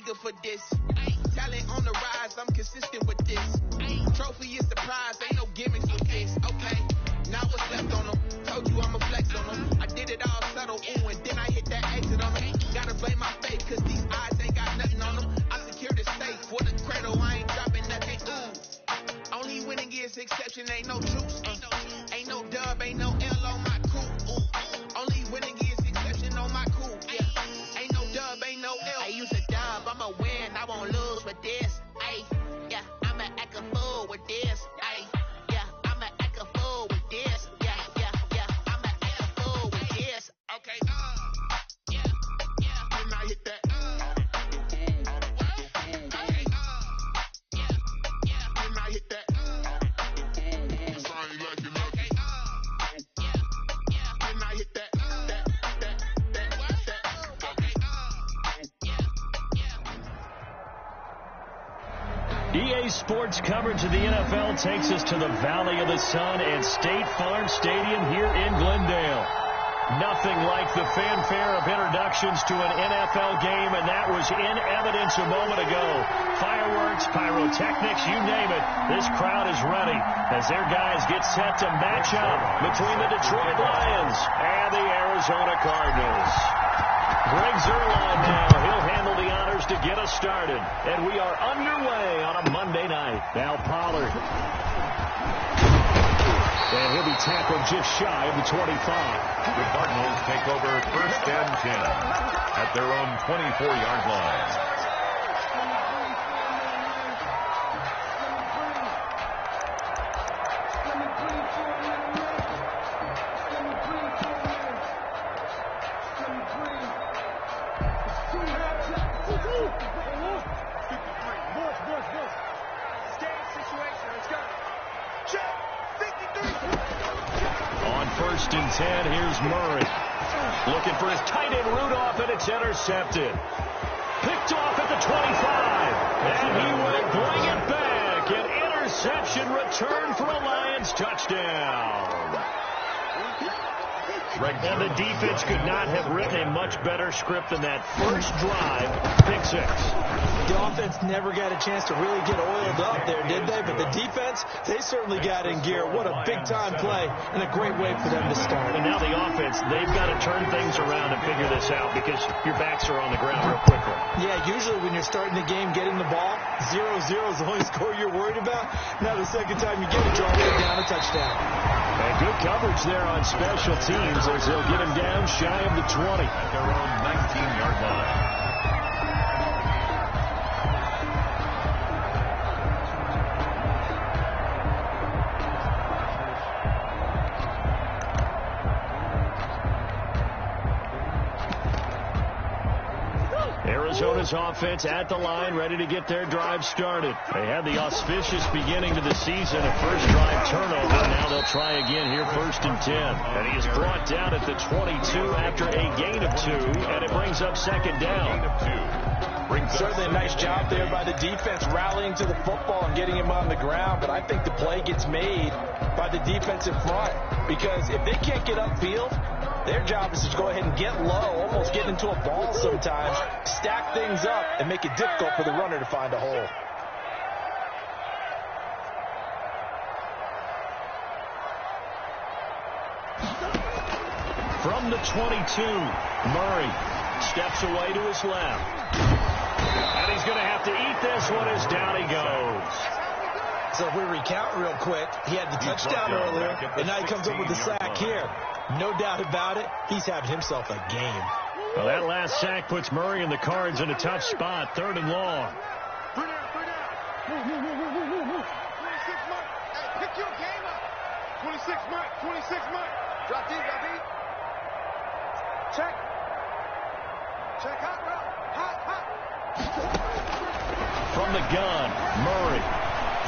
eager for this. Talent on the rise, I'm consistent with this. Trophy is the prize, ain't no gimmicks with this. Okay, now what's left on them? Told you I'ma flex on them. I did it all subtle, ooh, and then I hit that exit on them. Gotta blame my fate, cause these eyes ain't got nothing on them. I secured the safe for the cradle, I ain't dropping nothing, ooh. Only winning is exception, ain't no truce. Ain't no dub, ain't no L on my cool. Only winning is exception on my cool. Yeah. Ain't no dub, ain't no L. I use a dub, I'ma win, I won't lose with this. Ay, yeah, I'ma act a fool with this. Ay, yeah, I'ma act a fool with this. Yeah, yeah, yeah, I'ma act a fool with this. Okay, yeah, yeah. When I hit that, okay, yeah, yeah. When I hit that. EA Sports coverage of the NFL takes us to the Valley of the Sun and State Farm Stadium here in Glendale. Nothing like the fanfare of introductions to an NFL game, and that was in evidence a moment ago. Fireworks, pyrotechnics, you name it. This crowd is ready as their guys get set to match up between the Detroit Lions and the Arizona Cardinals. Greg Zerline now. He'll handle the honors to get us started. And we are underway on a Monday night. Now Pollard. And he'll be tackled just shy of the 25. The Cardinals take over 1st and 10 at their own 24-yard line. On 1st and 10, here's Murray. Looking for his tight end Rudolph, and it's intercepted. Picked off at the 25. And he will bring it back. An interception return for a Lions touchdown. And the defense could not have written a much better script than that first drive. Pick 6. The offense never got a chance to really get oiled up there, did they? But the defense, they certainly got in gear. What a big-time play and a great way for them to start. And now the offense, they've got to turn things around and figure this out because your backs are on the ground real quickly. Yeah, usually when you're starting the game, getting the ball, 0-0 is the only score you're worried about. Now the second time you get it, draw it down a touchdown. And good coverage there on special teams as they'll get him down shy of the 20. At their own 19-yard line. Arizona's offense at the line, ready to get their drive started. They had the auspicious beginning to the season, a first drive turnover. Now they'll try again here 1st and 10. And he is brought down at the 22 after a gain of 2, and it brings up 2nd down. Certainly a nice job there by the defense rallying to the football and getting him on the ground, but I think the play gets made by the defense in front because if they can't get upfield, their job is to go ahead and get low, almost get into a ball sometimes, stack things up, and make it difficult for the runner to find a hole. From the 22, Murray steps away to his left. And he's going to have to eat this one as down he goes. So if we recount real quick, he had the touchdown earlier, and now he comes up with the sack here. No doubt about it, he's having himself a game. Well, that last sack puts Murray and the Cards in a tough spot, 3rd and long. Bring down. Move. 26 Mike. Hey, pick your game up. 26 Mike. Drop deep. Check. Hot route. Hot. From the gun, Murray.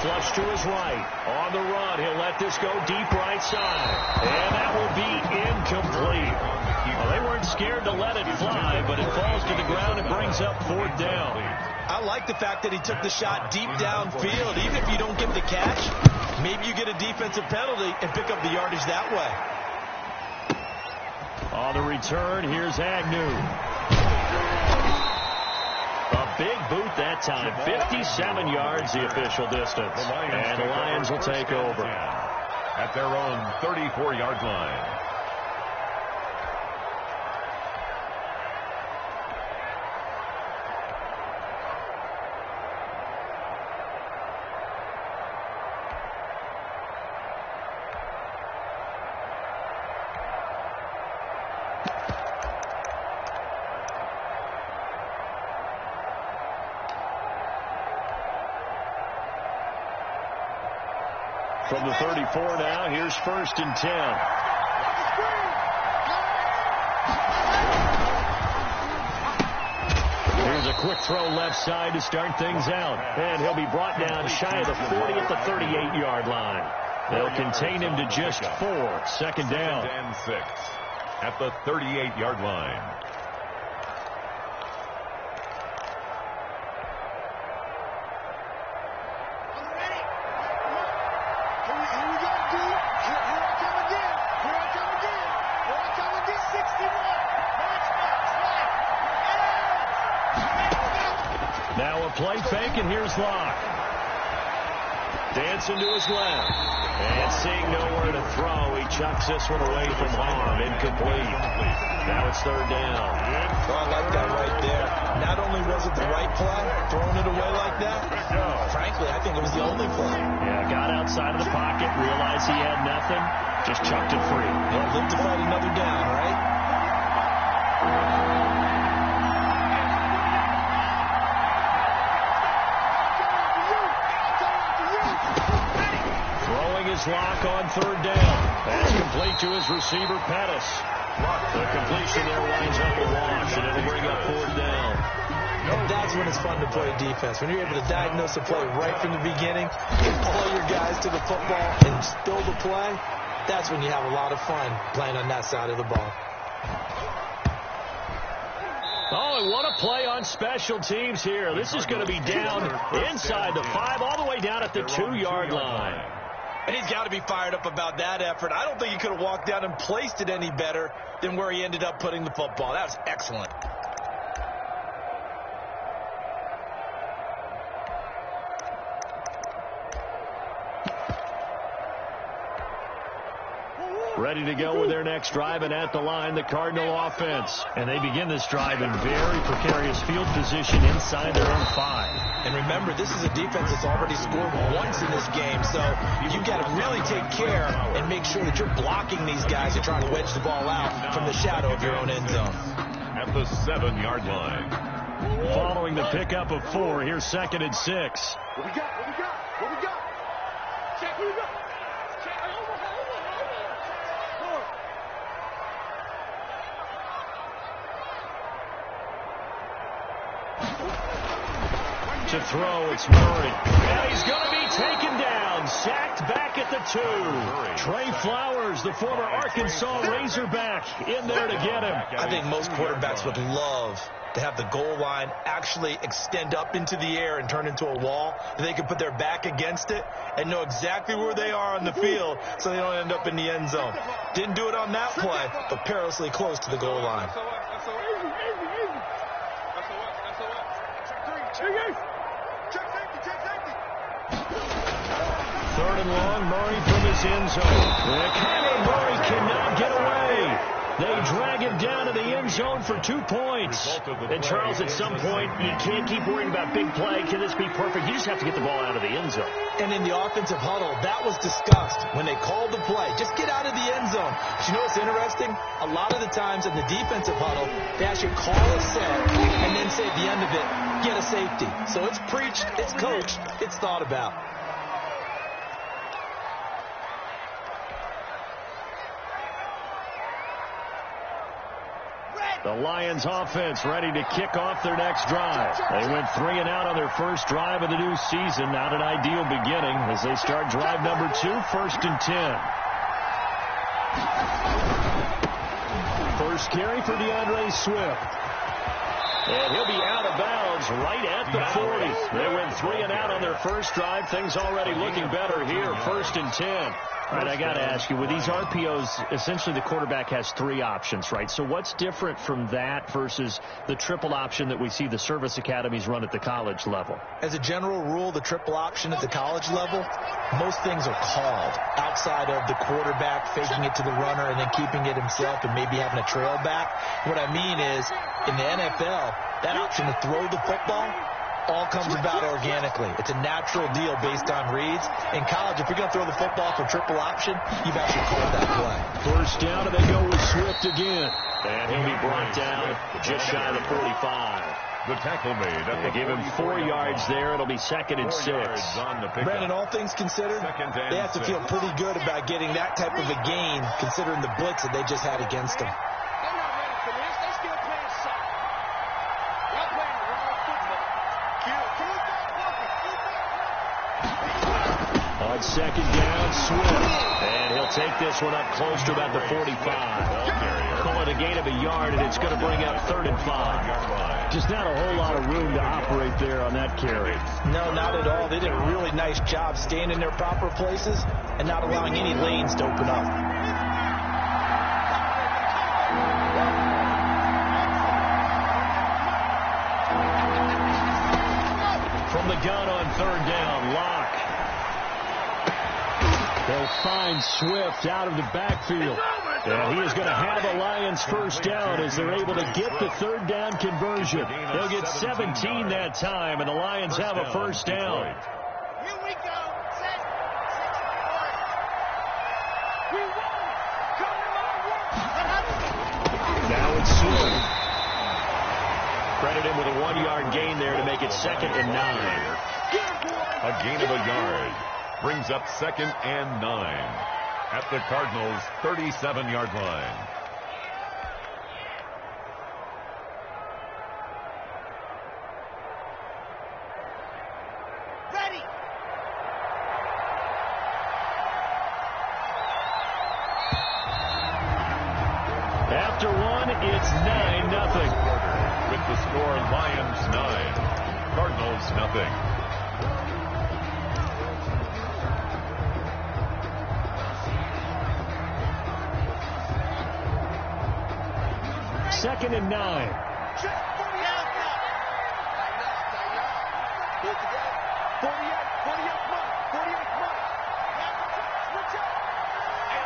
Flush to his right. On the run, he'll let this go deep right side. And that will be incomplete. Well, they weren't scared to let it fly, but it falls to the ground and brings up 4th down. I like the fact that he took the shot deep downfield. Even if you don't get the catch, maybe you get a defensive penalty and pick up the yardage that way. On the return, here's Agnew. A big boot that time. 57 yards the official distance. And the Lions will take over. At their own 34-yard line. From the 34 now, here's 1st and 10. Here's a quick throw left side to start things out. And he'll be brought down shy of the 40 at the 38-yard line. They'll contain him to just 4. 2nd down. 2nd and 6 at the 38-yard line. Now a play fake, and here's Locke. Dancing to his left. And seeing nowhere to throw, he chucks this one away from harm. Incomplete. Now it's 3rd down. Oh, I like that right there. Not only was it the right play, throwing it away like that, frankly, I think it was the only play. Yeah, got outside of the pocket, realized he had nothing, just chucked it free. Well, live to fight another down, right? Lock on 3rd down. Pass complete to his receiver, Pettis. The completion there winds up a wash, and it'll bring up 4th down. And that's when it's fun to play defense. When you're able to diagnose the play right from the beginning, follow your guys to the football, and build the play, that's when you have a lot of fun playing on that side of the ball. Oh, and what a play on special teams here. This is going to be down inside the 5, all the way down at the 2-yard line. And he's got to be fired up about that effort. I don't think he could have walked down and placed it any better than where he ended up putting the football. That was excellent. Ready to go with their next drive, and at the line, the Cardinal offense. And they begin this drive in very precarious field position inside their own 5. And remember, this is a defense that's already scored once in this game, so you've got to really take care and make sure that you're blocking these guys who are trying to wedge the ball out from the shadow of your own end zone. At the 7-yard line. Following the pickup of 4, here's 2nd and 6. What we got? What we got? What we got? Check, what we got? To throw, it's Murray. And he's going to be taken down. Sacked back at the 2. Trey Flowers, the former Arkansas Razorback, in there to get him. I think most quarterbacks would love to have the goal line actually extend up into the air and turn into a wall. They can put their back against it and know exactly where they are on the field so they don't end up in the end zone. Didn't do it on that play, but perilously close to the goal line. Third and long, Murray from his end zone. Murray cannot get away. They drag him down to the end zone for 2 points. And Charles, at some point, you can't keep worrying about big play. Can this be perfect? You just have to get the ball out of the end zone. And in the offensive huddle, that was discussed when they called the play. Just get out of the end zone. But you know what's interesting? A lot of the times in the defensive huddle, they actually call a set and then say at the end of it, get a safety. So it's preached, it's coached, it's thought about. The Lions offense ready to kick off their next drive. They went 3 and out on their first drive of the new season. Not an ideal beginning as they start drive number 2, 1st and 10. First carry for DeAndre Swift. And he'll be out of bounds right at the 40. They went 3 and out on their first drive. Things already looking better here, 1st and 10. All right, I got to ask you, with these RPOs, essentially the quarterback has 3 options, right? So what's different from that versus the triple option that we see the service academies run at the college level? As a general rule, the triple option at the college level, most things are called outside of the quarterback faking it to the runner and then keeping it himself and maybe having a trail back. What I mean is, in the NFL, that option to throw the football all comes about organically. It's a natural deal based on reads. In college, if you're going to throw the football for triple option, you've actually called that play. First down, and they go with Swift again. And he'll be brought down just shy of the 45. The tackle made. They give him 4 yards there. It'll be 2nd and 6. Brandon, all things considered, they have to feel pretty good about getting that type of a gain considering the blitz that they just had against them. On 2nd down, Swift. And he'll take this one up close to about the 45. Call it a gain of a yard, and it's going to bring up 3rd and 5. Just not a whole lot of room to operate there on that carry. No, not at all. They did a really nice job staying in their proper places and not allowing any lanes to open up. From the gun on 3rd down, Locke. They'll find Swift out of the backfield. And he is going to have a Lions first down as they're able to get the 3rd down conversion. They'll get 17 that time, and the Lions have a first down. Here we go. Set. 6 points. We won. Come to my work. Now it's Swift. Credit him with a 1-yard gain there to make it 2nd and 9. A gain of a yard brings up 2nd and 9 at the Cardinals' 37-yard line. Ready. After 1, it's 9-0. With the score, Lions 9, Cardinals nothing. Second and 9. Check 40 out now. 48, come on. 48, come on. Switch up. Hey,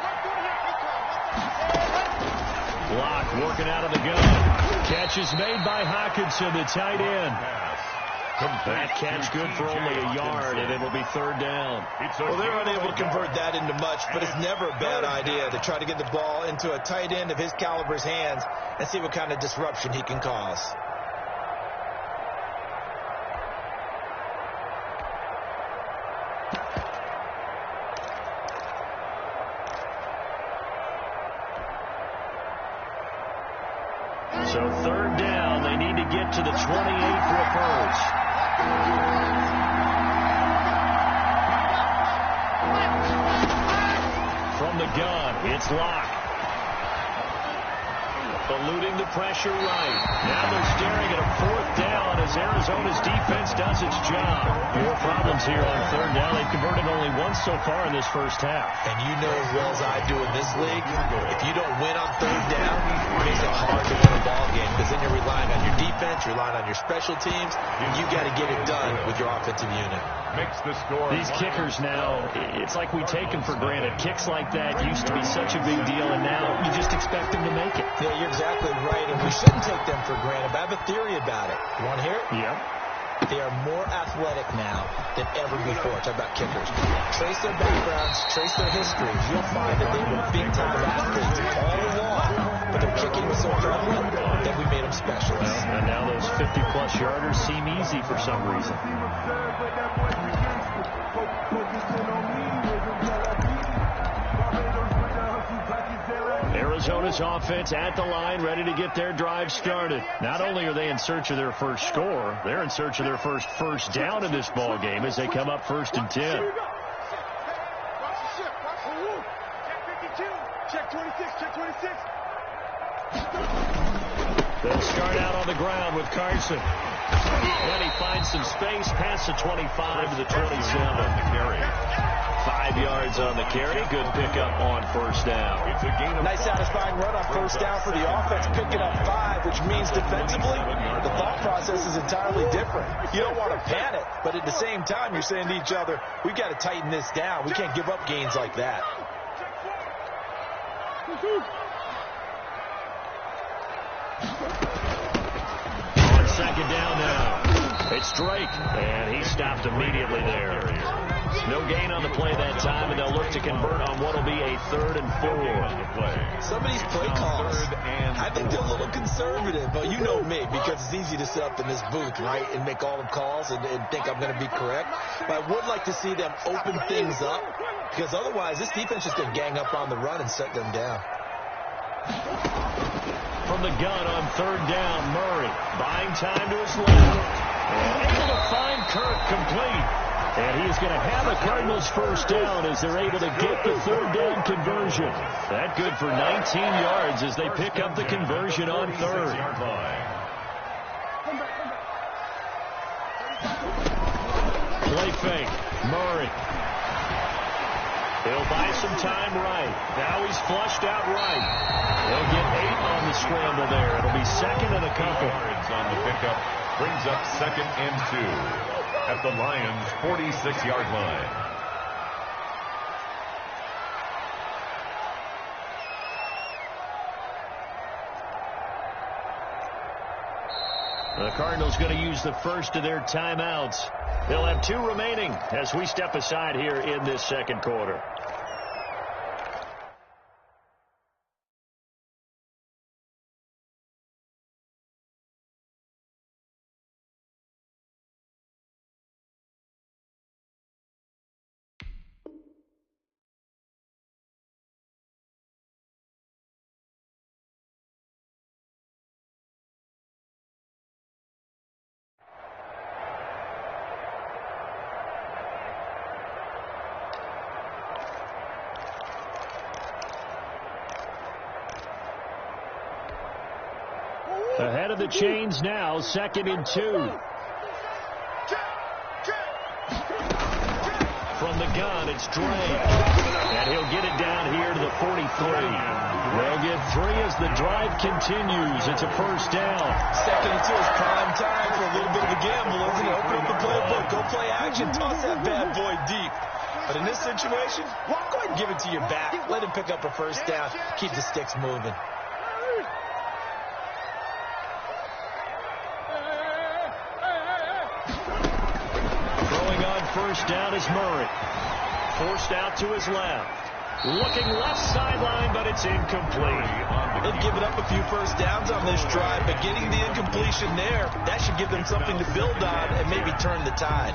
148, Locke working out of the gun. Catch is made by Hawkinson, the tight end. That catch good for only a yard, and it'll be 3rd down. Well, they're unable to convert that into much, but it's never a bad idea to try to get the ball into a tight end of his caliber's hands and see what kind of disruption he can cause. So 3rd down, they need to get to the 28 for a first. From the gun, it's Locke. Eluding the pressure right. Now they're staring at a 4th down as Arizona's defense does its job. More problems here on 3rd down. They've converted only once so far in this first half. And you know as well as I do in this league, if you don't win on 3rd down, it makes it hard to win a ball game because then you're relying on your defense, you're relying on your special teams, and you got to get it done with your offensive unit. Makes the score. These kickers now, it's like we take them for granted. Kicks like that used to be such a big deal, and now you just expect them to make it. Yeah, you're exactly right, and we shouldn't take them for granted, but I have a theory about it. You want to hear it? Yep. They are more athletic now than ever before. Talk about kickers. Trace their backgrounds, trace their histories. You'll find that they were big-time athletes all along, but their kicking was so prevalent that we made them specialists. And now those 50-plus yarders seem easy for some reason. Arizona's offense at the line, ready to get their drive started. Not only are they in search of their first score, they're in search of their first down in this ball game as they come up 1st and 10. Watch the ship. Watch the woo. Check 52. Check 26. Check 26. They'll start out on the ground with Carson. And he finds some space past the 25 to the 27. The carry. 5 yards on the carry. Good pickup on first down. It's a gain of nice satisfying run on first down for the offense, picking up 5, which means defensively, the thought process is entirely different. You don't want to panic, but at the same time, you're saying to each other, we've got to tighten this down. We can't give up gains like that. On second down now, it's Drake, and he stopped immediately there. No gain on the play that time, and they'll look to convert on what will be a 3rd and 4. Some of these play calls, I think they're a little conservative, but you know me, because it's easy to sit up in this booth, right, and make all the calls and think I'm going to be correct. But I would like to see them open things up, because otherwise this defense is going to gang up on the run and shut them down. From the gun on 3rd down, Murray buying time to his left. And able to find Kirk complete. And he's going to have a Cardinals first down as they're able to get the 3rd down conversion. That good for 19 yards as they pick up the conversion on 3rd. Play fake. Murray. He'll buy some time right. Now he's flushed out right. They'll get 8 on the scramble there. It'll be 2nd and a couple. Yards on the pickup brings up 2nd and 2 at the Lions' 46-yard line. The Cardinals going to use the first of their timeouts. They'll have 2 remaining as we step aside here in this second quarter. Ahead of the chains now, 2nd and 2. From the gun, it's Drake. And he'll get it down here to the 43. They'll get 3 as the drive continues. It's a first down. 2nd and 2 is prime time for a little bit of a gamble, isn't it? Open up the playbook, go play action, toss that bad boy deep. But in this situation, go ahead and give it to your back. Let him pick up a first down. Keep the sticks moving. First down is Murray. Forced out to his left. Looking left sideline, but it's incomplete. They've given up a few first downs on this drive, but getting the incompletion there, that should give them something to build on and maybe turn the tide.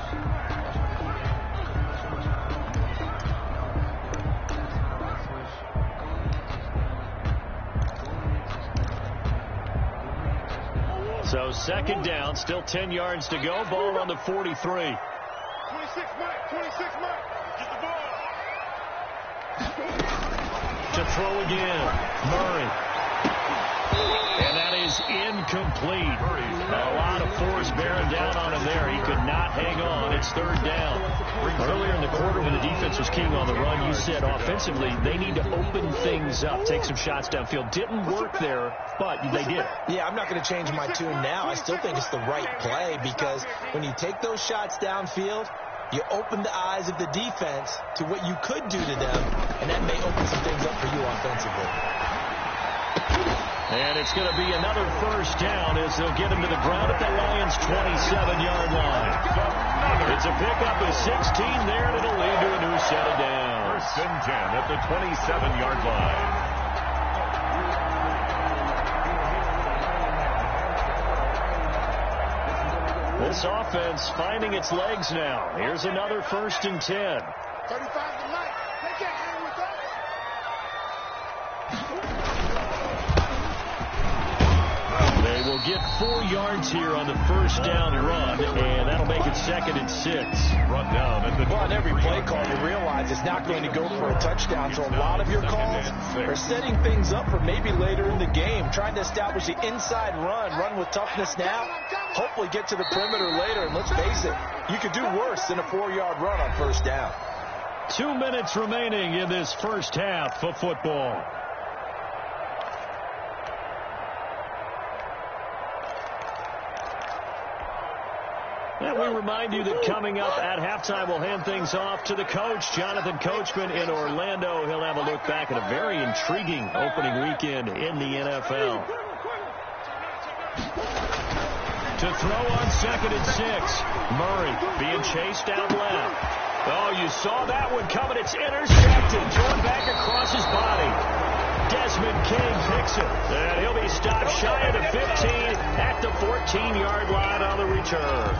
So 2nd down, still 10 yards to go. Ball on the 43. 26 Mike, 26 Mike. Get the ball. To throw again. Murray. And that is incomplete. A lot of force bearing down on him there. He could not hang on. It's 3rd down. Earlier in the quarter when the defense was king on the run, you said offensively they need to open things up, take some shots downfield. Didn't work there, but they did. Yeah, I'm not going to change my tune now. I still think it's the right play because when you take those shots downfield, you open the eyes of the defense to what you could do to them, and that may open some things up for you offensively. And it's going to be another first down as they'll get him to the ground at the Lions' 27-yard line. It's a pickup of 16 there, and it'll lead to a new set of downs. 1st and 10 at the 27-yard line. This offense finding its legs now. Here's another 1st and 10. 35 tonight. They can't hang with us. They will will get 4 yards here on the first down run, and that'll make it 2nd and 6. Run down at the Well, on every play call, you realize it's not going to go for a touchdown, so a lot of your calls are setting things up for maybe later in the game, trying to establish the inside run with toughness now, hopefully get to the perimeter later, and let's face it, you could do worse than a 4-yard run on first down. 2 minutes remaining in this first half of football. And we remind you that coming up at halftime, we'll hand things off to the coach, Jonathan Coachman in Orlando. He'll have a look back at a very intriguing opening weekend in the NFL. To throw on 2nd and 6. Murray being chased down left. Oh, you saw that one coming. It's intercepted. Thrown back across his body. Desmond King picks it. And he'll be stopped shy of the 15 at the 14-yard line on the return.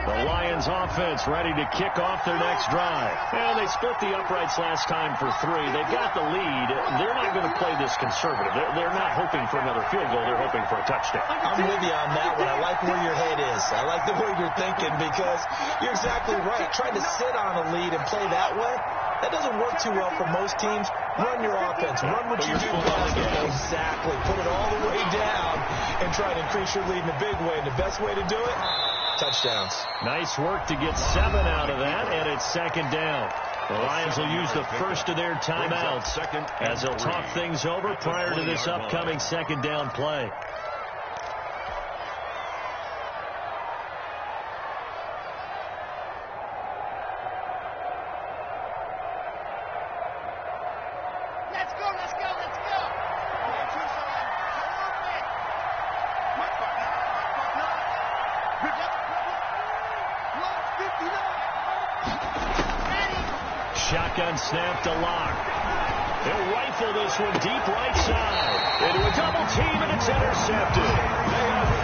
The Lions offense ready to kick off their next drive. And they split the uprights last time for 3. They've got the lead. They're not going to play this conservative. They're not hoping for another field goal. They're hoping for a touchdown. I'm with you on that one. I like where your head is. I like the way you're thinking because you're exactly right. Trying to sit on a lead and play that way, that doesn't work too well for most teams. Run your offense. Run what you do best. Exactly. Put it all the way down and try to increase your lead in a big way. And the best way to do it, touchdowns. Nice work to get 7 out of that, and it's 2nd down. The Lions will use the first of their timeouts as they'll talk things over prior to this upcoming 2nd down play. Shotgun snap to Lock. He'll rifle this one deep right side. Into a double team, and it's intercepted.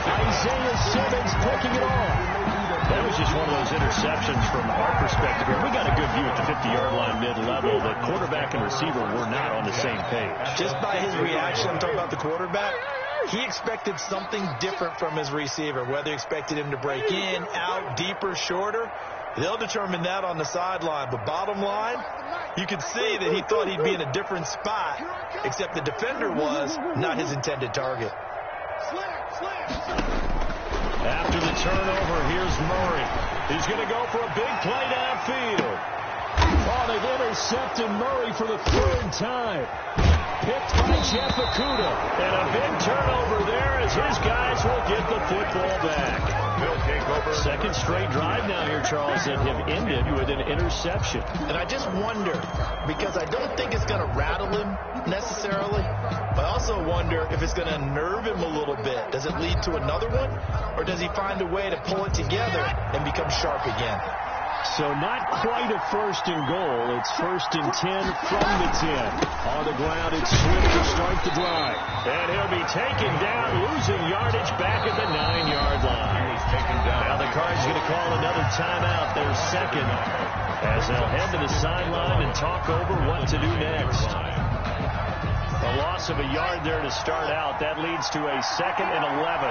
Isaiah Simmons picking it off. That was just one of those interceptions from our perspective here. We got a good view at the 50-yard line mid-level. The quarterback and receiver were not on the same page. Just by his reaction, I'm talking about the quarterback, he expected something different from his receiver, whether he expected him to break in, out, deeper, shorter. They'll determine that on the sideline. But bottom line, you could see that he thought he'd be in a different spot, except the defender was not his intended target. After the turnover, here's Murray. He's going to go for a big play downfield. Oh, they've intercepted Murray for the 3rd time. Picked by Jeff Okudah. And a big turnover there as his guys will get the football back. Second straight drive now here, Charles, that have ended with an interception. And I just wonder, because I don't think it's going to rattle him necessarily, but I also wonder if it's going to unnerve him a little bit. Does it lead to another one, or does he find a way to pull it together and become sharp again? So not quite a 1st and goal. It's 1st and 10 from the 10. On the ground, it's Swift to start the drive. And he'll be taken down, losing yardage back at the 9-yard line. Now the Cards going to call another timeout, their 2nd, as they'll head to the sideline and talk over what to do next. A loss of a yard there to start out. That leads to a 2nd and 11.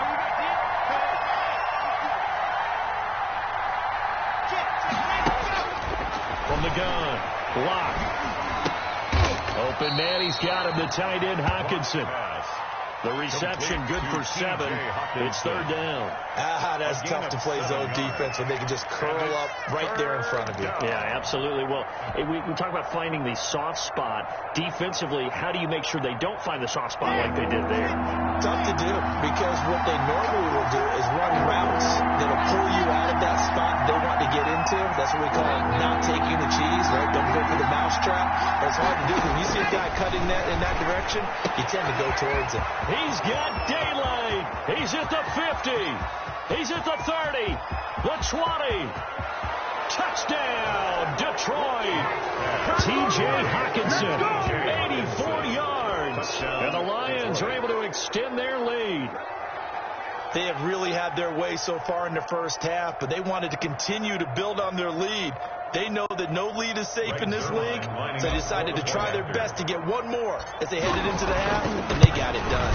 From the gun, Lock. Open man, he's got him, the tight end, Hockenson. The reception good for 7. It's 3rd down. That's tough to play zone defense when they can just curl up right there in front of you. Yeah, absolutely. Well, we talk about finding the soft spot. Defensively, how do you make sure they don't find the soft spot like they did there? Tough to do, because what they normally will do is run routes that'll pull you out of that spot they want to get into. That's what we call not taking the cheese, right? Don't go for the mousetrap. That's hard to do. When you see a guy cutting that in that direction, you tend to go towards it. He's got daylight. He's at the 50. He's at the 30. The 20. Touchdown, Detroit. T.J. Hockenson, 84 yards. And the Lions are able to extend their lead. They have really had their way so far in the first half, but they wanted to continue to build on their lead. They know that no lead is safe in this league, so they decided to try their best to get one more as they headed into the half, and they got it done.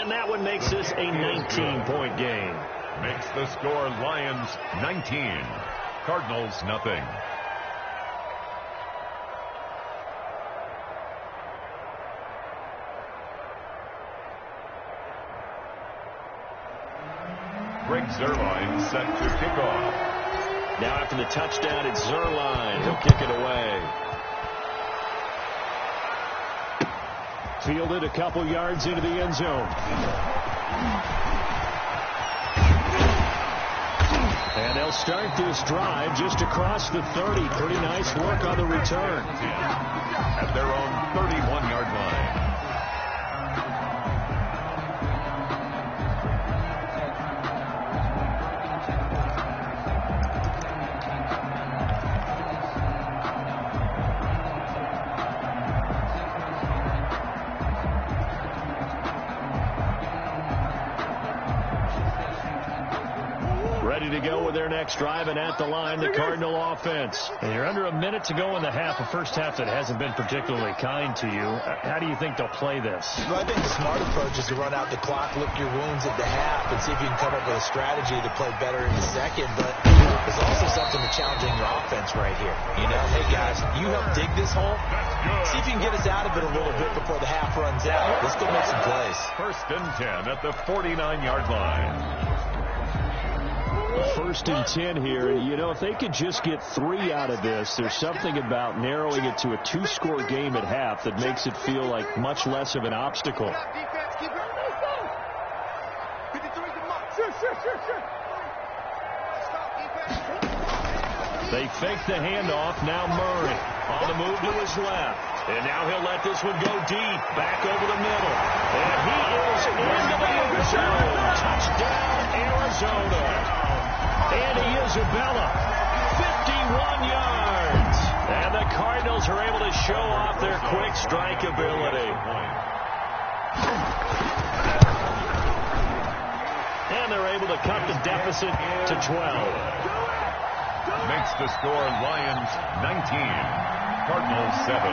And that one makes this a 19-point game. Makes the score Lions 19, Cardinals nothing. Greg Zuerlein set to kick off. Now after the touchdown, it's Zuerlein. He'll kick it away. Fielded a couple yards into the end zone. And they'll start this drive just across the 30. Pretty nice work on the return. At their own 31-yard line. Ready to go with their next drive, and at the line, the Cardinal offense. And you're under a minute to go in the half, a first half that hasn't been particularly kind to you. How do you think they'll play this? Well, I think the smart approach is to run out the clock, lick your wounds at the half, and see if you can come up with a strategy to play better in the second. But there's also something to challenging your offense right here. You know, hey, guys, you help dig this hole. See if you can get us out of it a little bit before the half runs out. Let's go make some plays. First and 10 at the 49-yard line. First and 10 here. You know, if they could just get 3 out of this, there's something about narrowing it to a 2-score game at half that makes it feel like much less of an obstacle. They fake the handoff. Now Murray on the move to his left. And now he'll let this one go deep. Back over the middle. And he is into the end zone. Touchdown, Arizona. Andy Isabella, 51 yards. And the Cardinals are able to show off their quick strike ability. And they're able to cut the deficit to 12. Makes the score Lions 19, Cardinals 7.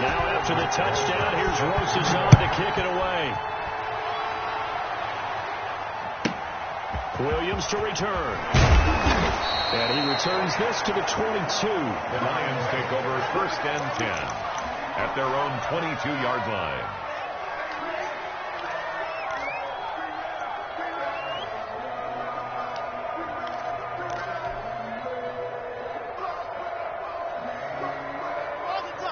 Now after the touchdown, here's Rosas on to kick it away. Williams to return. And he returns this to the 22. The Lions take over first and 10 at their own 22-yard line.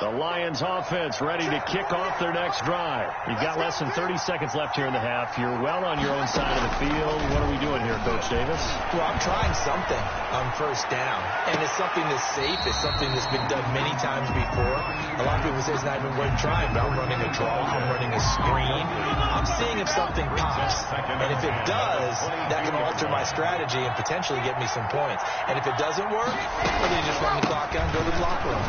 The Lions offense ready to kick off their next drive. You've got less than 30 seconds left here in the half. You're well on your own side of the field. What are we doing here, Coach Davis? Well, I'm trying something on first down. And it's something that's safe. It's something that's been done many times before. A lot of people say it's not even worth trying, but I'm running a draw. I'm running a screen. I'm seeing if something pops. And if it does, that can alter my strategy and potentially get me some points. And if it doesn't work, well, then you just run the clock out and go to the locker room.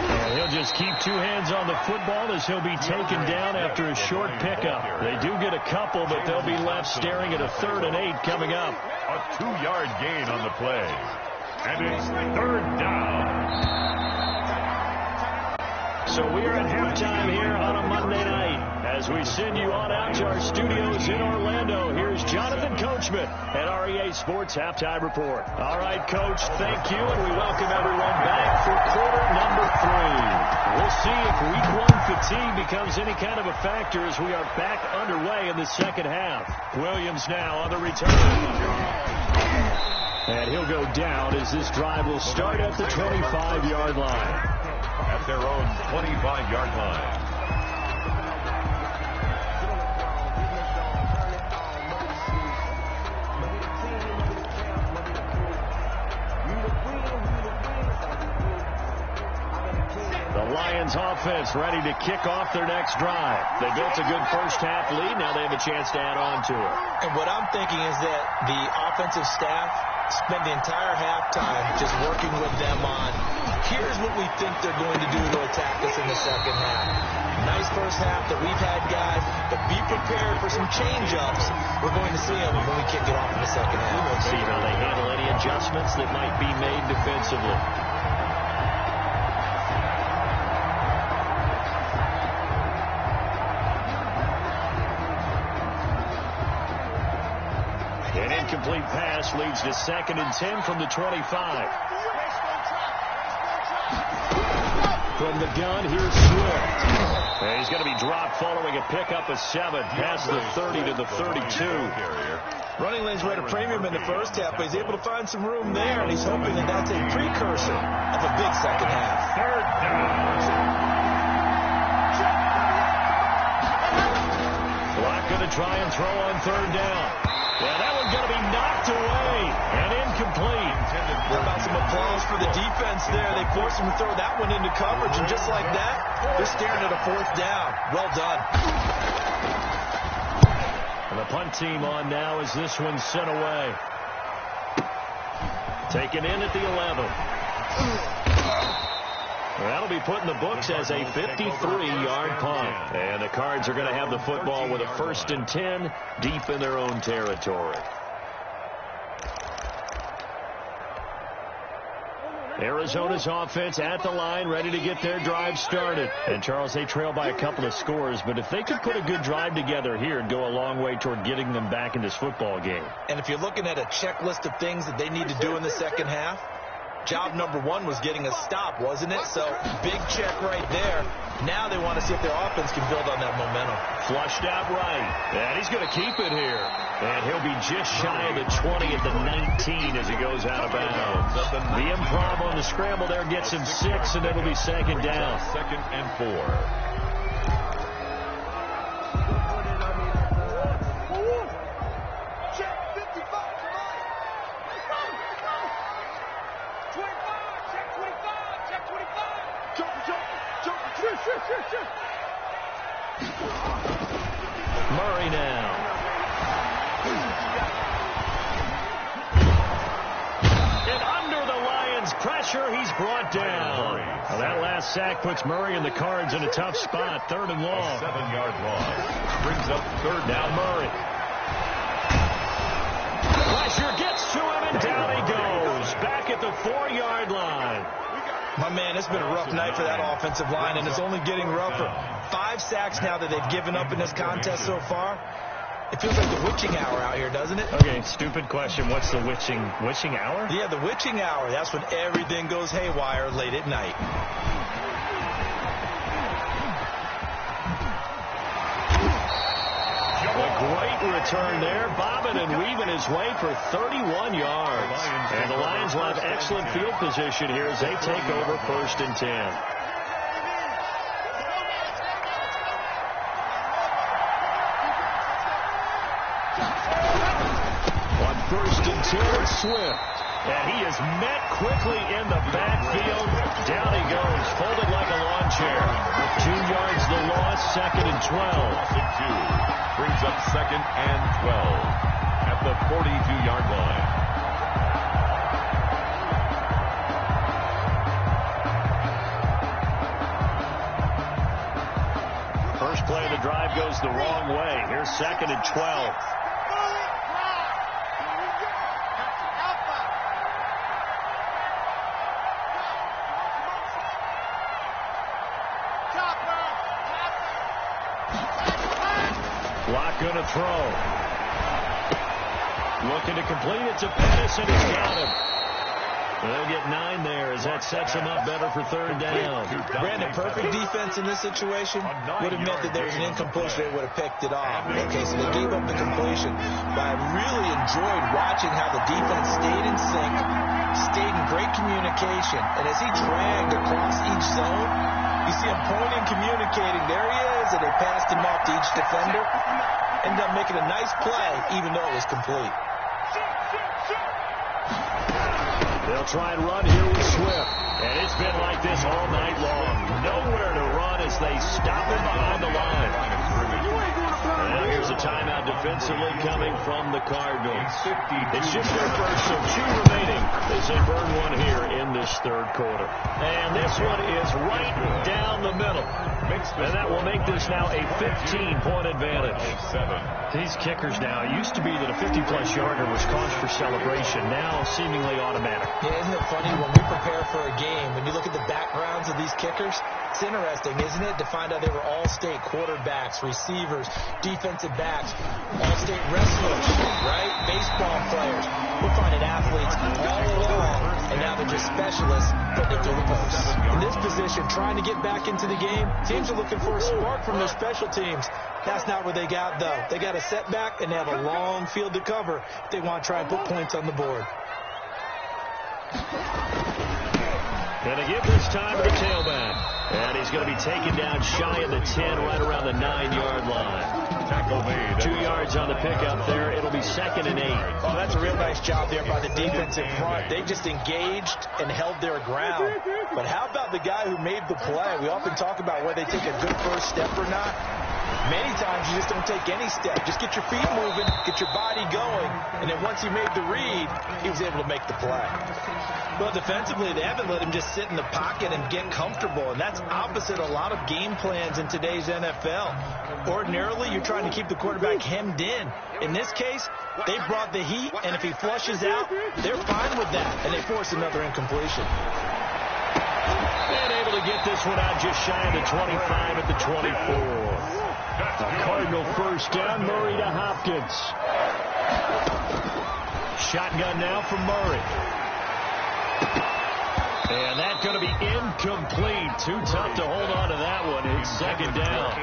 And he'll just keep 2 hands on the football as he'll be taken down after a short pickup. They do get a couple, but they'll be left staring at a 3rd and 8 coming up. A 2-yard gain on the play. And it's 3rd down. So we are at halftime here on a Monday night. As we send you on out to our studios in Orlando, here's Jonathan Coachman at REA Sports Halftime Report. All right, Coach, thank you, and we welcome everyone back for quarter number 3. We'll see if week 1 fatigue becomes any kind of a factor as we are back underway in the second half. Williams now on the return. And he'll go down as this drive will start at the 25-yard line. At their own 25-yard line. The Lions offense ready to kick off their next drive. They built a good first half lead. Now they have a chance to add on to it. And what I'm thinking is that the offensive staff spent the entire halftime just working with them on, here's what we think they're going to do to attack pockets in the second half. Nice first half that we've had, guys, but be prepared for some change-ups. We're going to see them when we kick it off in the second half. We'll see how they handle any adjustments that might be made defensively. An incomplete pass leads to 2nd and 10 from the 25. From the gun, here's Swift. And he's going to be dropped following a pickup of 7 past the 30 to the 32. Running lanes were at a premium in the first half, but he's able to find some room there, and he's hoping that that's a precursor of a big second half. 3rd down. Block going to try and throw on 3rd down. Yeah, that one's going to be knocked away and incomplete. How about some applause for the defense there? They forced him to throw that one into coverage, and just like that, they're staring at a 4th down. Well done. And the punt team on now as this one's sent away. Taken in at the 11. That'll be put in the books as a 53-yard punt. And the Cards are going to have the football with a 1st and 10 deep in their own territory. Arizona's offense at the line, ready to get their drive started. And, Charles, they trail by a couple of scores, but if they could put a good drive together here, it'd go a long way toward getting them back in this football game. And if you're looking at a checklist of things that they need to do in the second half, job number 1 was getting a stop, wasn't it? So, big check right there. Now they want to see if their offense can build on that momentum. Flushed out right. And he's going to keep it here. And he'll be just shy of the 20 at the 19 as he goes out of bounds. The improv on the scramble there gets him 6, and it'll be 2nd down. 2nd and 4. Murray now. And under the Lions' pressure, he's brought down. Well, that last sack puts Murray and the Cards in a tough spot. 3rd and long. 7-yard loss. Brings up 3rd down. Murray. Pressure gets to him, and down he goes. Back at the 4-yard line. My man, it's been a rough night for that offensive line, and it's only getting rougher. 5 sacks now that they've given up in this contest so far. It feels like the witching hour out here, doesn't it? Okay, stupid question. What's the witching hour? Yeah, the witching hour. That's when everything goes haywire late at night. A great return there, bobbing and weaving his way for 31 yards. And the Lions will have excellent field position here as they take over 1st and 10. On 1st and 10, it's Swift. And he is met quickly in the backfield. Down he goes, folded like a lawn chair. 2 yards the loss, 2nd and 12. Brings up 2nd and 12 at the 42-yard line. First play of the drive goes the wrong way. Here's 2nd and 12. Block gonna throw. Looking to complete it to Pettis, and he's got him. They'll get 9 there as that sets him up better for 3rd down. Brandon, perfect defense in this situation would have meant that there was an incompletion. They would have picked it off. Okay, so they gave up the completion. But I really enjoyed watching how the defense stayed in sync, stayed in great communication. And as he dragged across each zone, you see him pointing, communicating. There he is, and they passed him off to each defender. Ended up making a nice play, even though it was complete. They'll try and run here with Swift. And it's been like this all night long. Nowhere to run as they stop him behind the line. And now here's a timeout defensively coming from the Cardinals. It's just their first, so 2 remaining as they burn one here in this 3rd quarter. And this one is right down the And that will make this now a 15-point advantage. These kickers now, it used to be that a 50-plus yarder was cause for celebration. Now seemingly automatic. Yeah, isn't it funny when we prepare for a game, when you look at the backgrounds of these kickers, it's interesting, isn't it, to find out they were all-state quarterbacks, receivers, defensive backs, all-state wrestlers, right? Baseball players. We're finding athletes all along, and now they're just specialists putting it through the post. In this position, trying to get back into the game, teams are looking for a spark from their special teams. That's not what they got, though. They got a setback, and they have a long field to cover if they want to try and put points on the board. Going to give this time to the tailback. And he's going to be taken down shy of the 10, right around the 9-yard line. Tackle made. 2 yards on the pickup there. It'll be 2nd and 8. Oh, that's a real nice job there by the defense in front. They just engaged and held their ground. But how about the guy who made the play? We often talk about whether they take a good first step or not. Many times you just don't take any step. Just get your feet moving, get your body going, and then once he made the read, he was able to make the play. Well, defensively, they haven't let him just sit in the pocket and get comfortable, and that's opposite a lot of game plans in today's NFL. Ordinarily, you're trying to keep the quarterback hemmed in. In this case, they brought the heat, and if he flushes out, they're fine with that, and they force another incompletion. And able to get this one out just shy of the 25 at the 24. A Cardinal first down, Murray to Hopkins. Shotgun now from Murray. And that's going to be incomplete. Too tough to hold on to that one. It's 2nd down.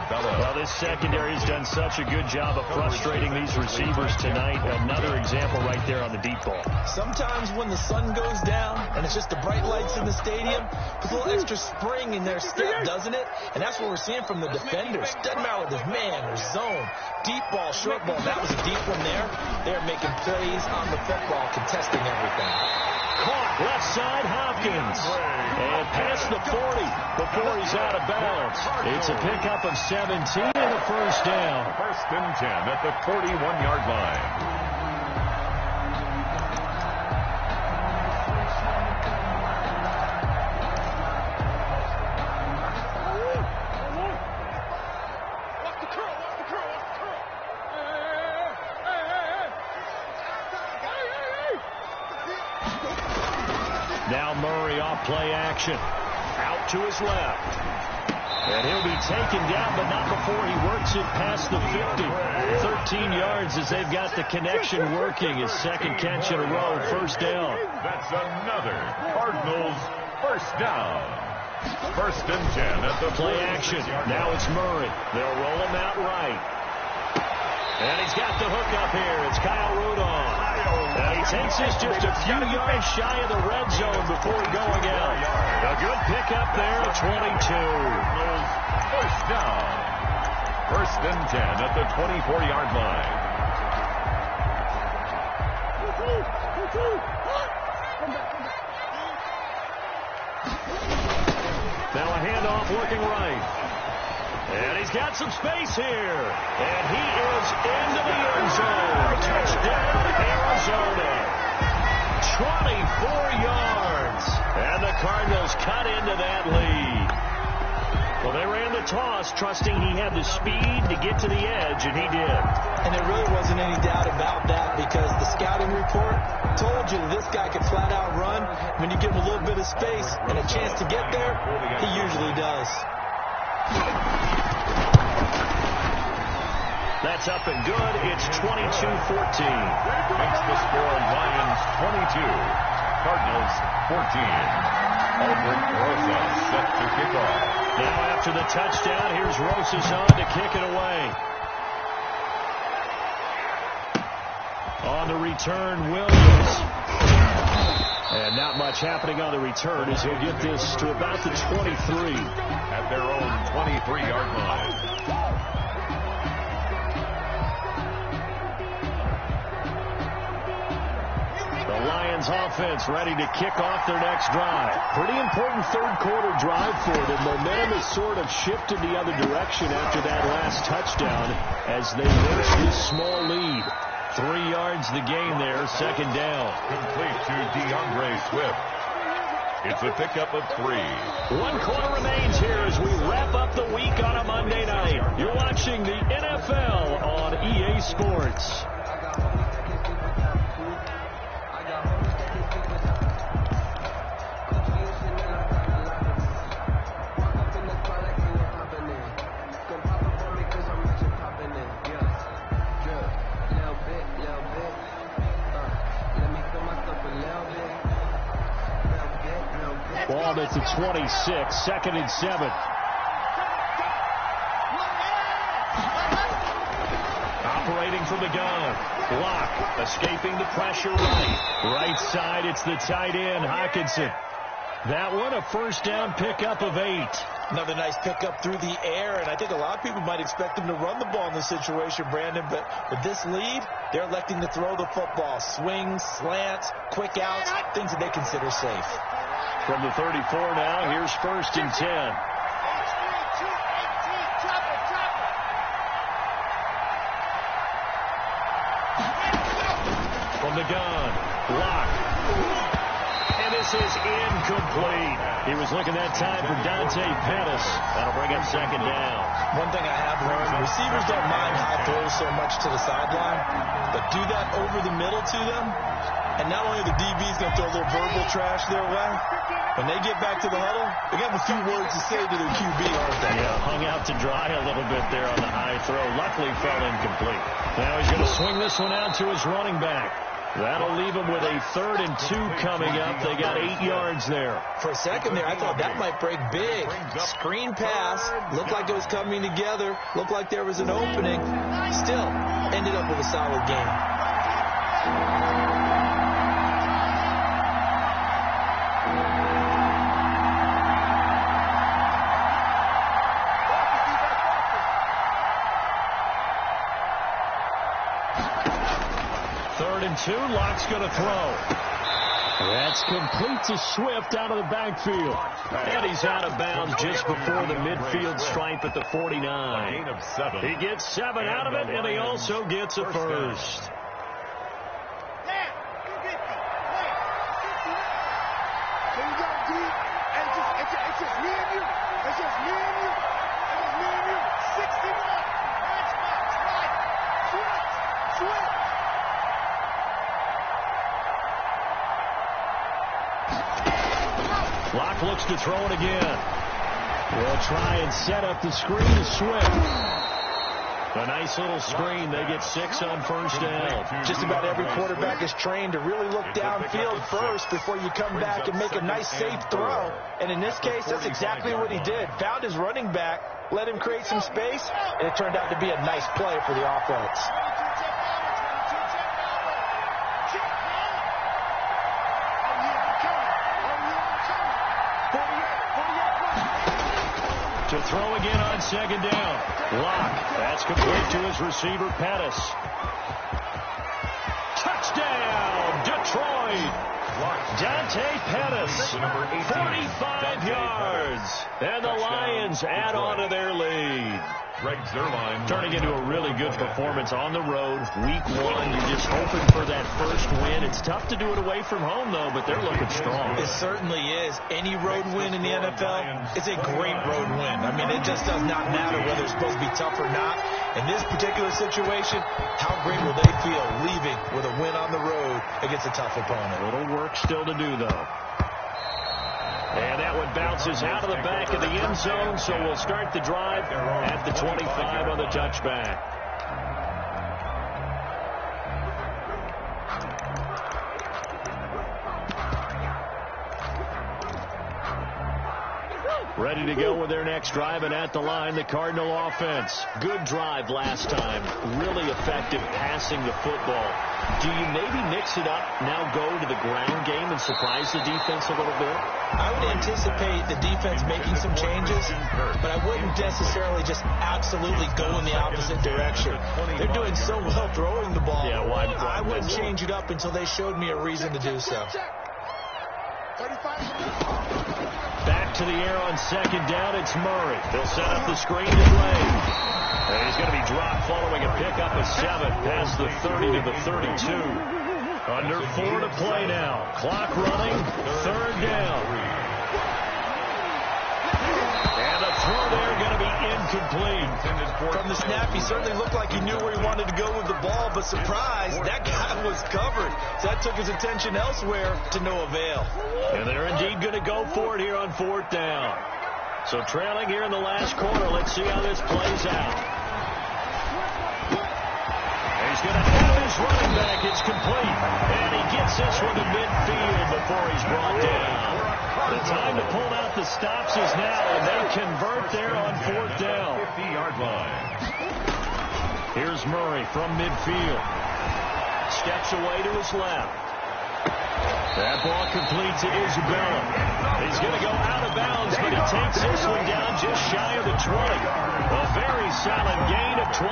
Well, this secondary has done such a good job of frustrating these receivers tonight. Another example right there on the deep ball. Sometimes when the sun goes down and it's just the bright lights in the stadium, puts a little extra spring in their step, doesn't it? And that's what we're seeing from the defenders. Doesn't matter whether there's man or zone, deep ball, short ball. That was a deep one there. They're making plays on the football, contesting everything. Caught left side, Hopkins. And past the 40 before he's out of bounds. It's a pickup of 17 and a first down. 1st and 10 at the 41-yard line. Now Murray off play action. Out to his left. And he'll be taken down, but not before he works it past the 50. 13 yards as they've got the connection working. His 2nd catch in a row, first down. That's another Cardinals first down. 1st and 10 at the play action. Now it's Murray. They'll roll him out right. And he's got the hook up here. It's Kyle Rudolph. And he takes this just a few yards shy of the red zone before going out. A good pickup there at 22. First down. 1st and 10 at the 24-yard line. Now a handoff looking right. And he's got some space here. And he is into the end zone. Touchdown, Arizona. 24 yards. And the Cardinals cut into that lead. Well, they ran the toss, trusting he had the speed to get to the edge, and he did. And there really wasn't any doubt about that because the scouting report told you that this guy could flat out run. When you give him a little bit of space and a chance to get there, he usually does. That's up and good. It's 22-14. Makes the score Lions 22, Cardinals 14. Aldrich Rosas set to kick off. Now after the touchdown, here's Rosas on to kick it away. On the return, Williams. And not much happening on the return as he'll get this to about the 23. At their own 23-yard line. The Lions offense ready to kick off their next drive. Pretty important third quarter drive for them. Momentum has sort of shifted the other direction after that last touchdown as they nurse this small lead. 3 yards the gain there, 2nd down. Complete to DeAndre Swift. It's a pickup of 3. 1 quarter remains here as we wrap up the week on a Monday night. You're watching the NFL on EA Sports. Ball at the 26, 2nd and 7. Operating from the gun. Block, escaping the pressure right side, it's the tight end, Hockenson. That one, a first down pickup of 8. Another nice pickup through the air, and I think a lot of people might expect him to run the ball in this situation, Brandon, but with this lead, they're electing to throw the football. Swings, slants, quick outs, things that they consider safe. From the 34 now, here's 1st and 10. From the gun, block. And this is incomplete. He was looking that time for Dante Pettis. That'll bring up 2nd down. One thing I have learned, receivers don't mind high throws so much to the sideline, but do that over the middle to them, and not only the DB's going to throw a little verbal trash their way, when they get back to the huddle, they got a few words to say to their QB, aren't they? Yeah, hung out to dry a little bit there on the high throw. Luckily fell incomplete. Now he's going to swing this one out to his running back. That'll leave him with a 3rd and 2 coming up. They got 8 yards there. For a second there, I thought that might break big. Screen pass. Looked like it was coming together. Looked like there was an opening. Still, ended up with a solid game. Two, Lock's going to throw. That's complete to Swift out of the backfield. And he's out of bounds just before the midfield stripe at the 49. He gets 7 out of it, and he also gets a first. It's just me and you. It's just me and you. It's me and you. 61. Matchbox. Right. Swift. Lock looks to throw it again. We'll try and set up the screen to Swift. A nice little screen. They get 6 on 1st down. Just about every quarterback is trained to really look downfield first before you come back and make a nice, safe throw. And in this case, that's exactly what he did. Found his running back, let him create some space, and it turned out to be a nice play for the offense. To throw again on 2nd down. Lock. That's complete to his receiver, Pettis. Touchdown, Detroit. Dante Pettis, 45 yards. And the Lions add on to their lead. Turning into a really good performance on the road. Week 1, you're just hoping for that first win. It's tough to do it away from home, though, but they're looking strong. It certainly is. Any road win in the NFL is a great road win. I mean, it just does not matter whether it's supposed to be tough or not. In this particular situation, how great will they feel leaving with a win on the road against a tough opponent? A little work still to do, though. And that one bounces out of the back of the end zone, so we'll start the drive at the 25 on the touchback. Ready to go with their next drive, and at the line, the Cardinal offense. Good drive last time. Really effective passing the football. Do you maybe mix it up, now go to the ground game and surprise the defense a little bit? I would anticipate the defense making some changes, but I wouldn't necessarily just absolutely go in the opposite direction. They're doing so well throwing the ball. Yeah, why I wouldn't change it up until they showed me a reason to do so. Back to the air on 2nd down, it's Murray. They'll set up the screen to Ray. And he's going to be dropped following a pickup of 7 past the 30 to the 32. Under 4 to play now. Clock running, 3rd down. And complete. From the snap, he certainly looked like he knew where he wanted to go with the ball, but surprise, that guy was covered. So that took his attention elsewhere to no avail. And they're indeed going to go for it here on 4th down. So trailing here in the last quarter. Let's see how this plays out. He's going to have his running back. It's complete. And he gets this one to midfield before he's brought down. The time to pull out the stops is now, and they convert there on 4th down. 50-yard line. Here's Murray from midfield. Steps away to his left. That ball complete to Isabella. He's going to go out of bounds, but he takes this one down just shy of the 20. A very solid gain of 27.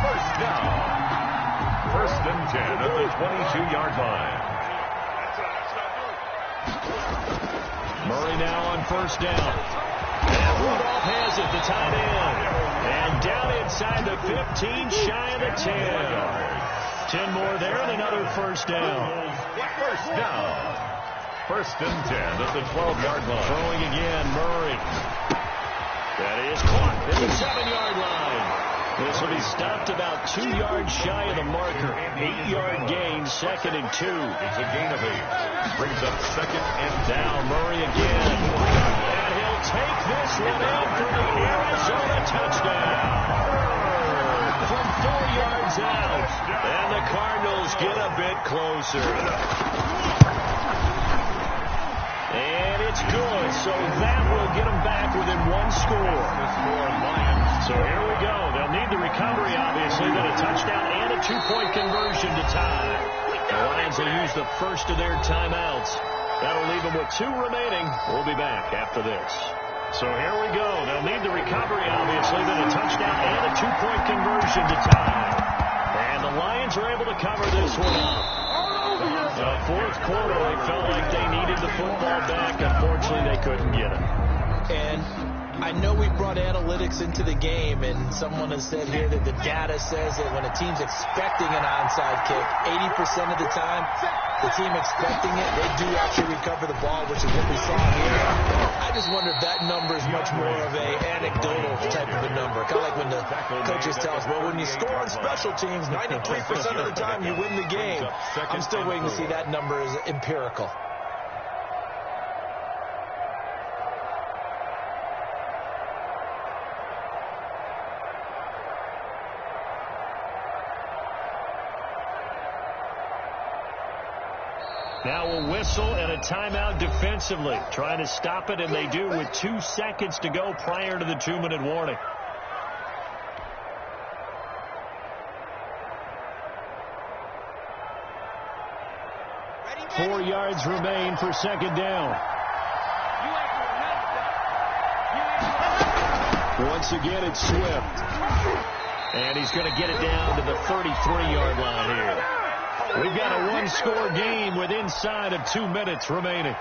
First down. 1st and 10 at the 22-yard line. Murray now on 1st down. And Rudolph has it, the tight end. And down inside the 15, shy of the 10. 10 more there and another 1st down. First down. 1st and 10 at the 12-yard line. Throwing again, Murray. That is caught at the 7-yard line. This will be stopped about 2 yards shy of the marker. 8-yard gain, 2nd and 2. It's a gain of 8. Brings up 2nd and down. Murray again. And he'll take this one in for the Arizona touchdown. From 4 yards out. And the Cardinals get a bit closer. And it's good. So that will get them back within 1 score. So here we go. They'll need the recovery, obviously, then a touchdown and a 2-point conversion to tie. The Lions will use the first of their timeouts. That'll leave them with 2 remaining. We'll be back after this. So here we go. They'll need the recovery, obviously, then a touchdown and a 2-point conversion to tie. And the Lions are able to cover this one up. The 4th quarter, they felt like they needed the football back. Unfortunately, they couldn't get it. And I know we brought analytics into the game, and someone has said here that the data says that when a team's expecting an onside kick, 80% of the time, the team expecting it, they do actually recover the ball, which is what we saw here. I just wonder if that number is much more of a anecdotal type of a number. Kind of like when the coaches tell us, well, when you score on special teams, 93% of the time you win the game. I'm still waiting to see that number is empirical. Now a whistle and a timeout defensively. Trying to stop it, and they do with 2 seconds to go prior to the 2-minute warning. Ready? 4 yards remain for 2nd down. Once again, it's Swift. And he's going to get it down to the 33-yard line here. We've got a 1-score game with inside of 2 minutes remaining.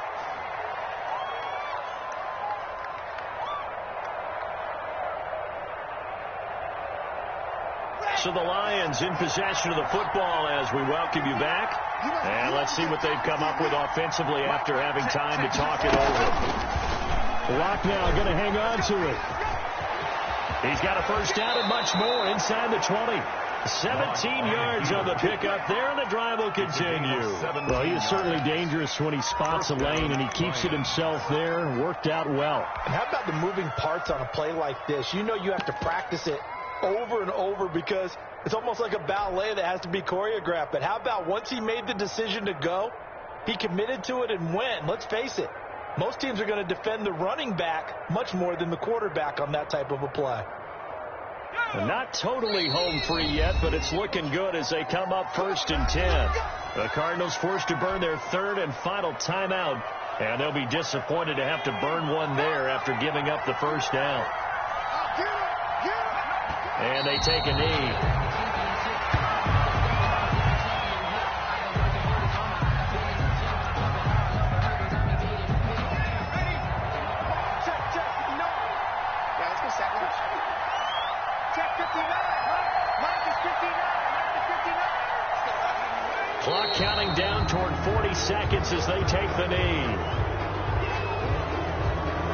So the Lions in possession of the football as we welcome you back. And let's see what they've come up with offensively after having time to talk it over. Lock now going to hang on to it. He's got a 1st down and much more inside the 20. 17 yards on the pickup there, and the drive will continue. Well, he is certainly dangerous when he spots a lane, and he keeps it himself there. Worked out well. And how about the moving parts on a play like this? You know you have to practice it over and over because it's almost like a ballet that has to be choreographed. But how about once he made the decision to go, he committed to it and went. Let's face it, most teams are going to defend the running back much more than the quarterback on that type of a play. Not totally home free yet, but it's looking good as they come up 1st and 10. The Cardinals forced to burn their 3rd and final timeout, and they'll be disappointed to have to burn one there after giving up the 1st down. And they take a knee. Clock counting down toward 40 seconds as they take the knee.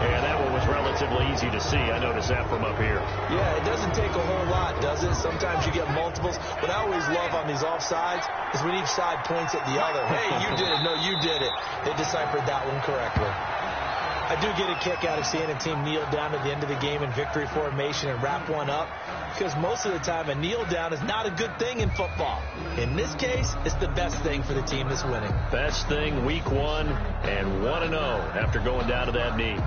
And that one was is relatively easy to see. I notice that from up here. Yeah, it doesn't take a whole lot, does it? Sometimes you get multiples. What I always love on these offsides is when each side points at the other. Hey, you did it. No, you did it. They deciphered that one correctly. I do get a kick out of seeing a team kneel down at the end of the game in victory formation and wrap one up, because most of the time a kneel down is not a good thing in football. In this case, it's the best thing for the team that's winning. Best thing, week 1 and 1-0 after going down to that knee.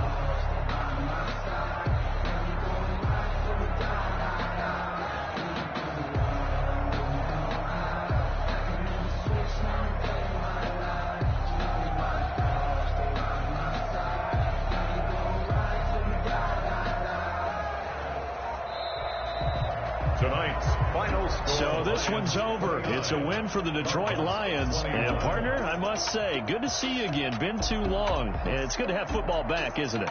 Tonight's final score. So this one's over. It's a win for the Detroit Lions. And, partner, I must say, good to see you again. Been too long. And it's good to have football back, isn't it?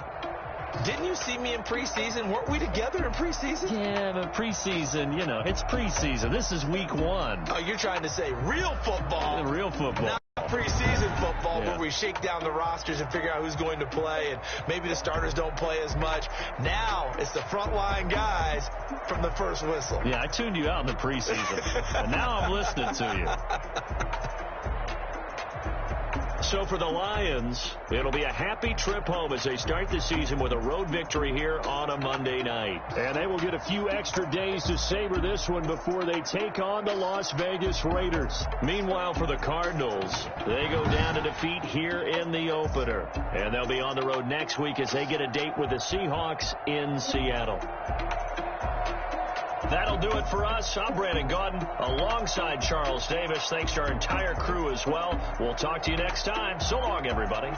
Didn't you see me in preseason? Weren't we together in preseason? Yeah, but preseason, you know, it's preseason. This is week 1. Oh, you're trying to say real football. Real football. Not preseason football, Yeah. where we shake down the rosters and figure out who's going to play, and maybe the starters don't play as much. Now it's the frontline guys from the first whistle. Yeah, I tuned you out in the preseason. And now I'm listening to you. So for the Lions, it'll be a happy trip home as they start the season with a road victory here on a Monday night. And they will get a few extra days to savor this one before they take on the Las Vegas Raiders. Meanwhile, for the Cardinals, they go down to defeat here in the opener. And they'll be on the road next week as they get a date with the Seahawks in Seattle. That'll do it for us. I'm Brandon Gaudin alongside Charles Davis. Thanks to our entire crew as well. We'll talk to you next time. So long, everybody.